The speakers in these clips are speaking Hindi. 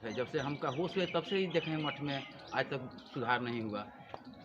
है। जब से हमका होश हुए तब से ही देखे हैं मठ में, आज तक सुधार नहीं हुआ।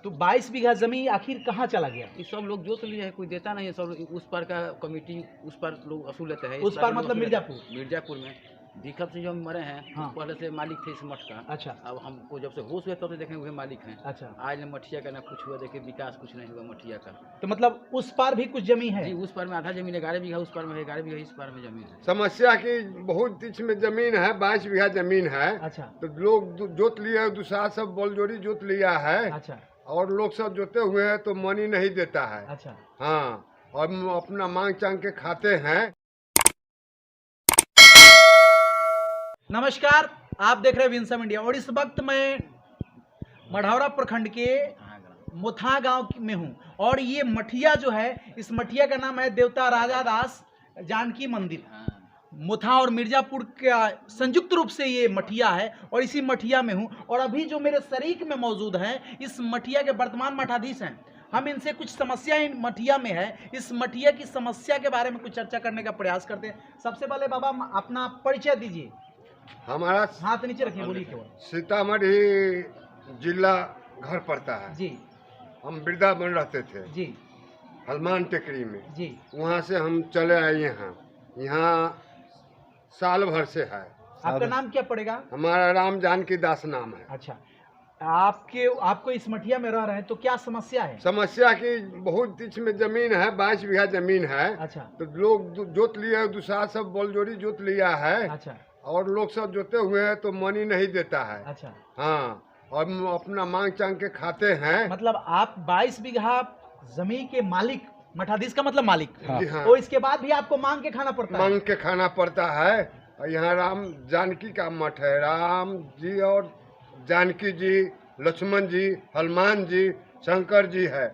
तो 22 बीघा जमीन आखिर कहाँ चला गया? ये सब लोग जोत लिए है, कोई देता नहीं है। सब उस पार का कमेटी उस पार लोग वसूल लेते हैं। उस पार मतलब मिर्जापुर? मिर्जापुर में दिक्कत से जो हम मरे हैं, हाँ। पहले से मालिक थे इस मठ का। अच्छा। अब हमको जब से होश हुए तब से देखें वही मालिक हैं। अच्छा। आज न मठिया का ना कुछ हुआ, देखे विकास कुछ नहीं हुआ मठिया का। तो मतलब उस पार भी कुछ जमीन है? जी, उस पार में आधा जमीन 11 बीघा, उस पार में 11 बीघा, इस पार में जमीन है। समस्या की बहुत इसमें जमीन है, 22 बीघा जमीन है। अच्छा। तो लोग जोत लिया, दूसरा सब बोलजोड़ी जोत लिया है। अच्छा। और लोग सब जोते हुए हैं तो मनी नहीं देता है। अच्छा। हाँ, और अपना मांग चांग के खाते हैं। नमस्कार, आप देख रहे हैं विंसम इंडिया और इस वक्त मैं मढ़ौरा प्रखंड के मुथा गांव में हूं और ये मठिया जो है, इस मठिया का नाम है देवता राजा दास जानकी मंदिर। मुथा और मिर्जापुर का संयुक्त रूप से ये मठिया है और इसी मठिया में हूं। और अभी जो मेरे शरीक में मौजूद हैं, इस मठिया के वर्तमान मठाधीश हैं। हम इनसे कुछ समस्या इन मठिया में है, इस मठिया की समस्या के बारे में कुछ चर्चा करने का प्रयास करते हैं। सबसे पहले बाबा अपना परिचय दीजिए। हमारा हाथ नीचे रखिए, बोलिए केवल। सीतामढ़ी जिला घर पड़ता है जी हम वृंदावन रहते थे जी हनुमान टेकरी में। जी। वहाँ से हम चले आए यहाँ साल भर से है। आपका नाम क्या पड़ेगा? हमारा राम जानकी दास नाम है। अच्छा, आपको इस मठिया में रह रहे हैं तो क्या समस्या है? समस्या की बहुत इसमें जमीन है, 22 बीघा जमीन है। अच्छा। तो लोग जोत लिया, दूसरा सब बोलजोड़ी जोत लिया है। अच्छा। और लोग सब जोते हुए हैं तो मनी नहीं देता है। अच्छा। हाँ, और अपना मांग चांग के खाते हैं। मतलब आप 22 बीघा जमीन के मालिक, मठाधीश का मतलब मालिक। जी हाँ। तो इसके बाद भी आपको मांग के खाना पड़ता है? मांग के खाना पड़ता है। और यहाँ राम जानकी का मठ है। राम जी और जानकी जी, लक्ष्मण जी, हनुमान जी, शंकर जी है।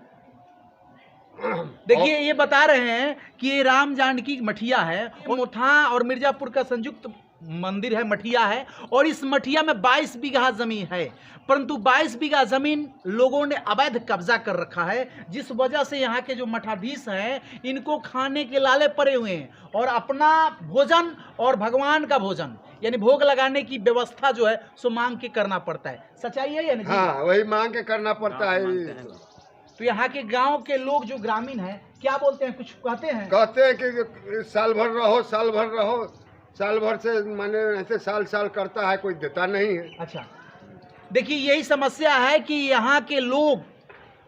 देखिए, ये बता रहे हैं कि ये राम जानकी मठिया है। मुथा और मिर्जापुर का संयुक्त मंदिर है, मठिया है। और इस मठिया में 22 बीघा जमीन है, परंतु 22 बीघा जमीन लोगों ने अवैध कब्जा कर रखा है, जिस वजह से यहाँ के जो मठाधीश हैं इनको खाने के लाले पड़े हुए हैं और अपना भोजन और भगवान का भोजन यानी भोग लगाने की व्यवस्था जो है सो मांग के करना पड़ता है। सच्चाई है या नहीं? हाँ, वही मांग के करना पड़ता है। तो यहाँ के गांव के लोग जो ग्रामीण हैं क्या बोलते हैं, कुछ कहते हैं? कहते हैं कि साल भर रहो, साल भर रहो। साल भर से माने ऐसे साल साल करता है, कोई देता नहीं है। अच्छा, देखिए यही समस्या है कि यहाँ के लोग,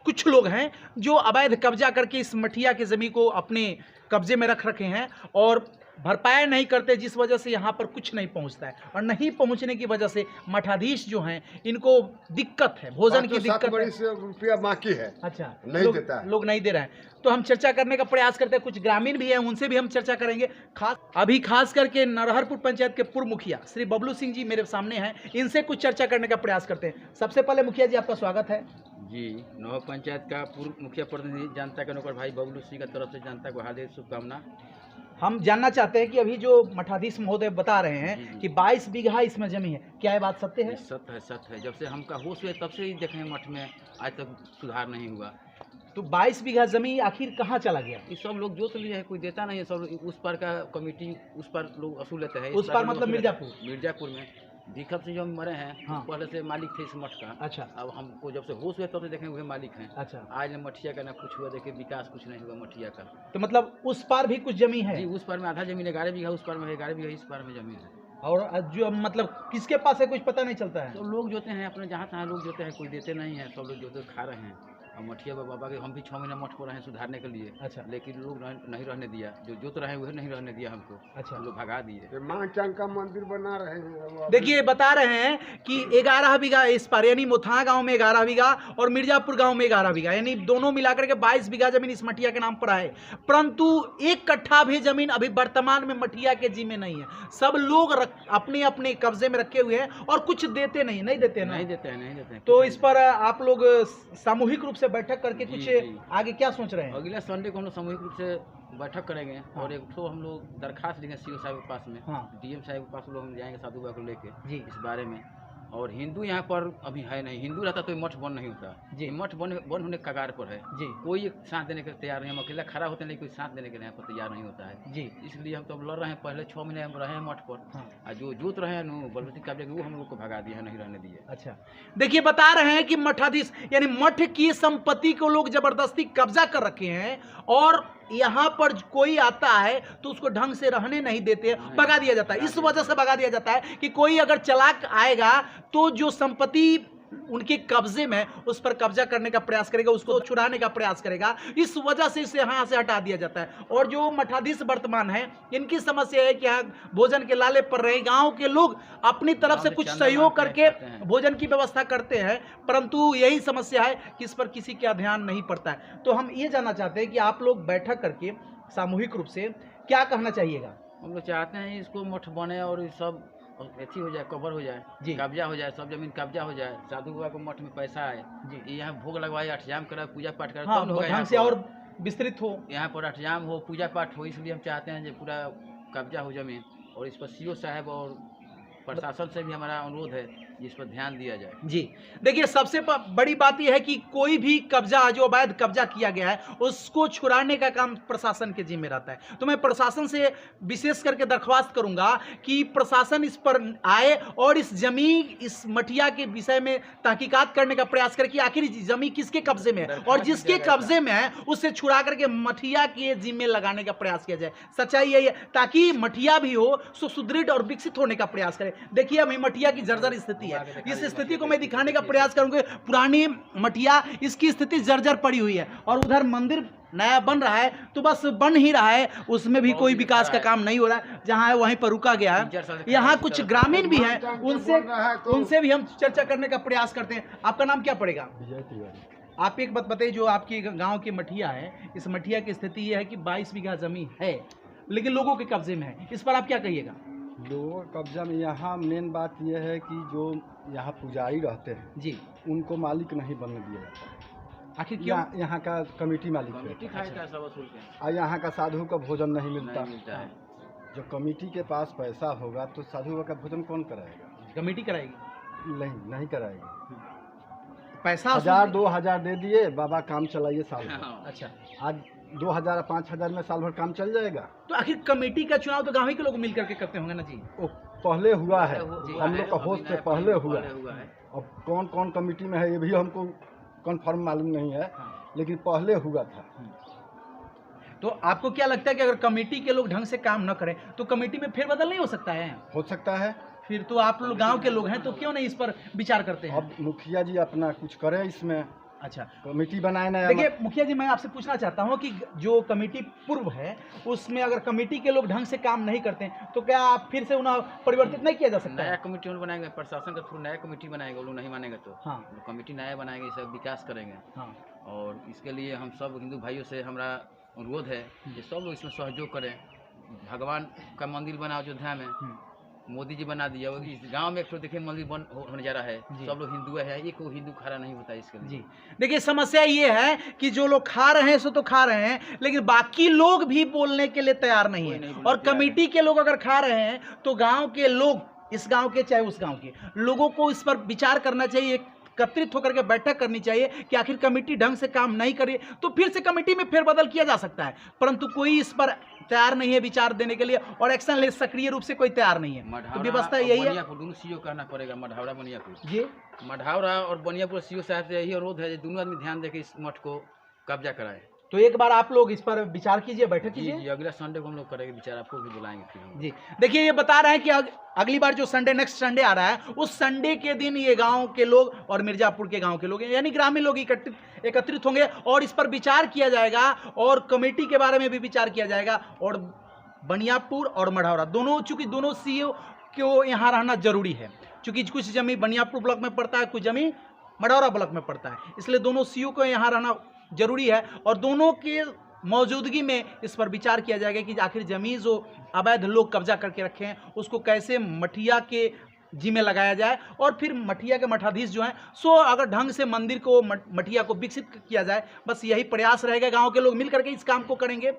कुछ लोग हैं जो अवैध कब्जा करके इस मठिया के जमीन को अपने कब्जे में रख रखे हैं और भरपाई नहीं करते, जिस वजह से यहाँ पर कुछ नहीं पहुँचता है। और नहीं पहुँचने की वजह से मठाधीश जो हैं इनको दिक्कत है, भोजन की दिक्कत है। रुपया बाकी है। अच्छा, नहीं देता है। लोग नहीं दे रहे हैं। तो हम चर्चा करने का प्रयास करते हैं, कुछ ग्रामीण भी हैं उनसे भी हम चर्चा करेंगे। खास करके नरहरपुर पंचायत के पूर्व मुखिया श्री बबलू सिंह जी मेरे सामने हैं, इनसे कुछ चर्चा करने का प्रयास करते हैं। सबसे पहले मुखिया जी, आपका स्वागत है। जी, नौ पंचायत का पूर्व मुखिया प्रतिनिधि जनता के नौकर भाई बबलू सिंह की तरफ से जनता को हार्दिक शुभकामना। हम जानना चाहते हैं कि अभी जो मठाधीश महोदय बता रहे हैं कि 22 बीघा इसमें जमीन है, क्या ये बात सत्य है? सत्य है, सत्य है। जब से हमका होश हुए तब से ही देखे हैं मठ में, आज तक सुधार नहीं हुआ। तो 22 बीघा जमीन आखिर कहाँ चला गया? ये सब लोग जोत लिए है, कोई देता नहीं है। सब उस पार का कमेटी उस पार लोग वसूल लेते हैं। उस पार मतलब मिर्जापुर? मिर्जापुर में दिक्कत से जो हम मरे हैं, हाँ। पहले से मालिक थे इस मठ का। अच्छा। अब हमको जब से होश हुए तब से देखें वही मालिक हैं। अच्छा। आज न मठिया का ना कुछ हुआ, देखे विकास कुछ नहीं हुआ मठिया का। तो मतलब उस पार भी कुछ जमीन है? जी, उस पार में आधा जमीन 11 बीघा, उस पार में 11 बीघा, इस पार में जमीन है। और जो मतलब किसके पास है कुछ पता नहीं चलता है? तो लोग जोते हैं अपने, जहाँ तहाँ लोग जोते हैं, कोई देते नहीं है। सब लोग जोते खा रहे हैं। और मठिया बाबा के हम भी 6 महीना मठ को रहे हैं सुधारने के लिए। अच्छा। लेकिन लोग नहीं रहने दिया, जो जोत रहे हैं वह नहीं रहने दिया हमको। अच्छा। लोग भगा दिए। मांग चांग का मंदिर बना रहे हैं। देखिए, बता रहे हैं कि 11 बीघा इस पार यानी मुथा गांव में 11 बीघा और मिर्जापुर गांव में 11 बीघा यानी दोनों मिलाकर के 22 बीघा जमीन इस मठिया के नाम पर है, परंतु 1 कट्ठा भी जमीन अभी वर्तमान में मठिया के जी में नहीं है। सब लोग अपने अपने कब्जे में रखे हुए हैं और कुछ देते नहीं देते हैं। नहीं देते हैं। तो इस पर आप लोग सामूहिक रूप से बैठक करके कुछ आगे क्या सोच रहे हैं? अगले संडे को हम लोग सामूहिक रूप से बैठक करेंगे। और एक तो हम लोग दरखास्त देंगे सीओ साहब के पास में। हाँ। डीएम साहब के पास लोग हम जाएंगे साधु बाबा को लेके जी। इस बारे में। और हिंदू यहाँ पर अभी है नहीं। हिंदू रहता तो ये मठ बंद नहीं होता जी। मठ बंद होने के कगार पर है जी कोई साथ देने के तैयार नहीं। हम अकेला खड़ा होते हैं लेकिन कोई साथ देने के यहाँ पर तैयार नहीं होता है जी। इसलिए हम तो अब लड़ रहे हैं। पहले 6 महीने हम रहे हैं मठ पर हाँ। और जो जोत रहे हैं बलवती कब्जे वो हम लोग को भगा दिया है, नहीं रहने दिए। अच्छा, देखिए बता रहे हैं कि मठाधीश यानी मठ की संपत्ति को लोग जबरदस्ती कब्जा कर रखे हैं और यहाँ पर कोई आता है तो उसको ढंग से रहने नहीं देते, भगा दिया जाता है। इस वजह से भगा दिया जाता है कि कोई अगर चालाक आएगा तो जो संपत्ति उनके कब्जे में उस पर कब्जा करने का प्रयास करेगा, उसको छुड़ाने का प्रयास करेगा। इस वजह से इसे यहाँ से हटा दिया जाता है। और जो मठाधीश वर्तमान है इनकी समस्या है कि यहाँ भोजन के लाले पर रहे गांव के लोग अपनी तरफ से कुछ सहयोग करके भोजन की व्यवस्था करते हैं, परंतु यही समस्या है कि इस पर किसी का ध्यान नहीं पड़ता है। तो हम ये जानना चाहते हैं कि आप लोग बैठक करके सामूहिक रूप से क्या कहना चाहिएगा? हम लोग चाहते हैं इसको मठ बने और ये सब ऐसी हो जाए, कवर हो जाए, कब्जा हो जाए, सब जमीन कब्जा हो जाए, साधु बाबा को मठ में पैसा आए जी, यहाँ भोग लगवाए, अठजाम कराए, पूजा पाठ कराए, हाँ, ढंग से और विस्तृत हो, यहाँ पर अठजाम हो, पूजा पाठ हो। इसलिए हम चाहते हैं जो पूरा कब्जा हो जमीन और इस पर सीओ साहब और प्रशासन से भी हमारा अनुरोध है जिस पर ध्यान दिया जाए। जी देखिए, सबसे बड़ी बात यह है कि कोई भी कब्जा जो अवैध कब्जा किया गया है उसको छुड़ाने का काम प्रशासन के जिम्मे रहता है। तो मैं प्रशासन से विशेष करके दरख्वास्त करूंगा कि प्रशासन इस पर आए और इस जमीन, इस मठिया के विषय में तहकीकात करने का प्रयास करे कि आखिर जमीन किसके कब्जे में है और जिसके कब्जे में है उससे छुड़ा करके मठिया के जिम्मे लगाने का प्रयास किया जाए। सच्चाई यही है ताकि मठिया भी हो सुदृढ़ और विकसित होने का प्रयास करे। देखिए अभी मठिया की जर्जर स्थिति है, इस स्थिति को मैं दिखाने का प्रयास करूंगा। पुरानी मठिया इसकी स्थिति जर्जर पड़ी हुई है और उधर मंदिर नया बन रहा है तो बस बन ही रहा है, उसमें भी कोई विकास का काम नहीं हो रहा है। जहां है वहीं पर रुका गया है। यहाँ कुछ ग्रामीण भी हैं, उनसे भी हम चर्चा करने का प्रयास करते हैं। आपका नाम क्या पड़ेगा? विजय तिवारी। आप एक बात बताइए, जो आपकी गांव की मठिया है, इस मठिया की स्थिति यह है कि 22 बीघा जमीन है लेकिन लोगों के कब्जे में है, इस पर आप क्या कहिएगा? लोगों का कब्जा में यहाँ मेन बात यह है कि जो यहाँ पुजारी रहते हैं जी, उनको मालिक नहीं बनने दिया जाता है। आखिर क्यों? यहाँ का कमेटी मालिक है और यहाँ का साधु का भोजन नहीं मिलता है। जो कमेटी के पास पैसा होगा तो साधु का भोजन कौन कराएगा? कमेटी कराएगी? नहीं कराएगी। पैसा 1000-2000 दे दिए, बाबा काम चलाइए साल भर। अच्छा, आज 2000-5000 में साल भर काम चल जाएगा। तो आखिर कमेटी का चुनाव तो गाँव के लोग मिल करके करते होंगे ना जी? वो पहले हुआ है, हम लोग का होश से पहले हुआ है। अब कौन कौन कमेटी में है ये भी हमको कंफर्म मालूम नहीं है, लेकिन पहले हुआ था। तो आपको क्या लगता है कि अगर कमेटी के लोग ढंग से काम न करें तो कमेटी में फेरबदल नहीं हो सकता है? हो सकता है। फिर तो आप लोग गांव के लोग हैं तो क्यों नहीं इस पर विचार करते हैं? अब मुखिया जी अपना कुछ करें इसमें। अच्छा, कमेटी बनाए ना। देखिए मुखिया जी, मैं आपसे पूछना चाहता हूं कि जो कमेटी पूर्व है उसमें अगर कमेटी के लोग ढंग से काम नहीं करते हैं तो क्या आप फिर से उन्हें परिवर्तित नहीं किया जा सकता? नया कमेटी बनाएंगे, प्रशासन के थ्रू नया कमेटी बनाएंगे। वो लोग नहीं मानेंगे तो हाँ, कमेटी नया बनाएंगे, सब विकास करेंगे। हाँ, और इसके लिए हम सब हिंदू भाइयों से हमारा अनुरोध है कि सब लोग इसमें सहयोग करें। भगवान का मंदिर बना अयोध्या में, मोदी जी बना दिया। इस गांव में एक तो देखिए मंदिर बन होने जा रहा है, सब लोग हिंदू है, एक हिंदू खड़ा नहीं होता इसके लिए। जी देखिए, समस्या ये है कि जो लोग खा रहे हैं सो तो खा रहे हैं लेकिन बाकी लोग भी बोलने के लिए तैयार नहीं है। और कमेटी के लोग अगर खा रहे हैं तो गांव के लोग, इस गांव के चाहे उस गांव के लोगों को इस पर विचार करना चाहिए, एकत्रित होकर के बैठक करनी चाहिए कि आखिर कमेटी ढंग से काम नहीं करे तो फिर से कमेटी में फेरबदल किया जा सकता है। परंतु कोई इस पर तैयार नहीं है विचार देने के लिए और एक्शन ले सक्रिय रूप से कोई तैयार नहीं है। तो व्यवस्था यही है। दोनों सीओ कहना पड़ेगा, मढ़ौरा बनियापुर जी, मढ़ौरा और बनियापुर सीओ साहब से यही अनुरोध है, दोनों आदमी ध्यान देके इस मठ को कब्जा कराए। तो एक बार आप लोग इस पर विचार कीजिए, बैठक कीजिए। जी, अगला संडे को हम लोग करेंगे विचार, आपको भी बुलाएंगे फिर हम। जी देखिए, ये बता रहे हैं कि अगली बार जो संडे, नेक्स्ट संडे आ रहा है उस संडे के दिन ये गांव के लोग और मिर्जापुर के गांव के लोग यानी ग्रामीण लोग एकत्रित होंगे और इस पर विचार किया जाएगा और कमेटी के बारे में भी विचार किया जाएगा। और बनियापुर और मढ़ौरा दोनों, चूंकि दोनों सीओ को यहाँ रहना जरूरी है, चूंकि कुछ जमीन बनियापुर ब्लॉक में पड़ता है, कुछ जमीन मढ़ौरा ब्लॉक में पड़ता है, इसलिए दोनों सीओ को यहाँ रहना जरूरी है। और दोनों के मौजूदगी में इस पर विचार किया जाएगा कि आखिर जमीन जो अवैध लोग कब्जा करके रखे हैं उसको कैसे मठिया के जिम्मे लगाया जाए और फिर मठिया के मठाधीश जो हैं सो अगर ढंग से मंदिर को, मठिया को विकसित किया जाए। बस यही प्रयास रहेगा, गांव के लोग मिल करके इस काम को करेंगे।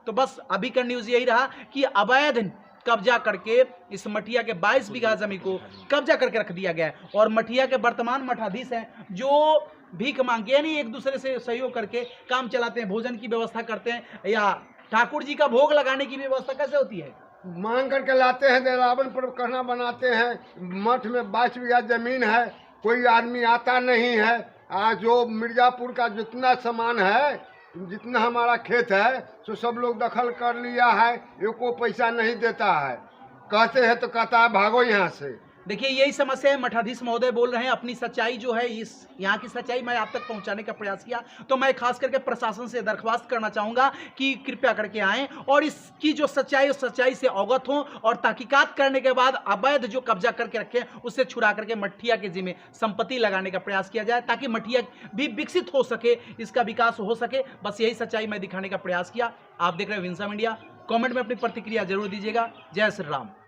तो बस अभी का न्यूज़ यही रहा कि अवैध कब्जा करके इस मठिया के 22 बीघा जमीन को कब्जा करके रख दिया गया है। और मठिया के वर्तमान मठाधीश हैं जो भीख मांग के यानी एक दूसरे से सहयोग करके काम चलाते हैं, भोजन की व्यवस्था करते हैं, या ठाकुर जी का भोग लगाने की व्यवस्था कैसे होती है? मांग करके लाते हैं, रावण पर कहना बनाते हैं। मठ में 22 बीघा जमीन है, कोई आदमी आता नहीं है। आज जो मिर्जापुर का जितना सामान है, जितना हमारा खेत है, तो सब लोग दखल कर लिया है। ये को पैसा नहीं देता है, कहते हैं तो कहता है भागो यहाँ से। देखिए यही समस्या है। मठाधीश महोदय बोल रहे हैं अपनी सच्चाई जो है, इस यहाँ की सच्चाई मैं आप तक पहुँचाने का प्रयास किया। तो मैं खास करके प्रशासन से दरख्वास्त करना चाहूँगा कि कृपया करके आएँ और इसकी जो सच्चाई उस सच्चाई से अवगत हों और तहकीकात करने के बाद अवैध जो कब्जा करके रखे उससे छुड़ा करके मठिया के जिम्मे संपत्ति लगाने का प्रयास किया जाए, ताकि मठिया भी विकसित हो सके, इसका विकास हो सके। बस यही सच्चाई मैं दिखाने का प्रयास किया। आप देख रहे हो विंसा मीडिया। कमेंट में अपनी प्रतिक्रिया जरूर दीजिएगा। जय श्री राम।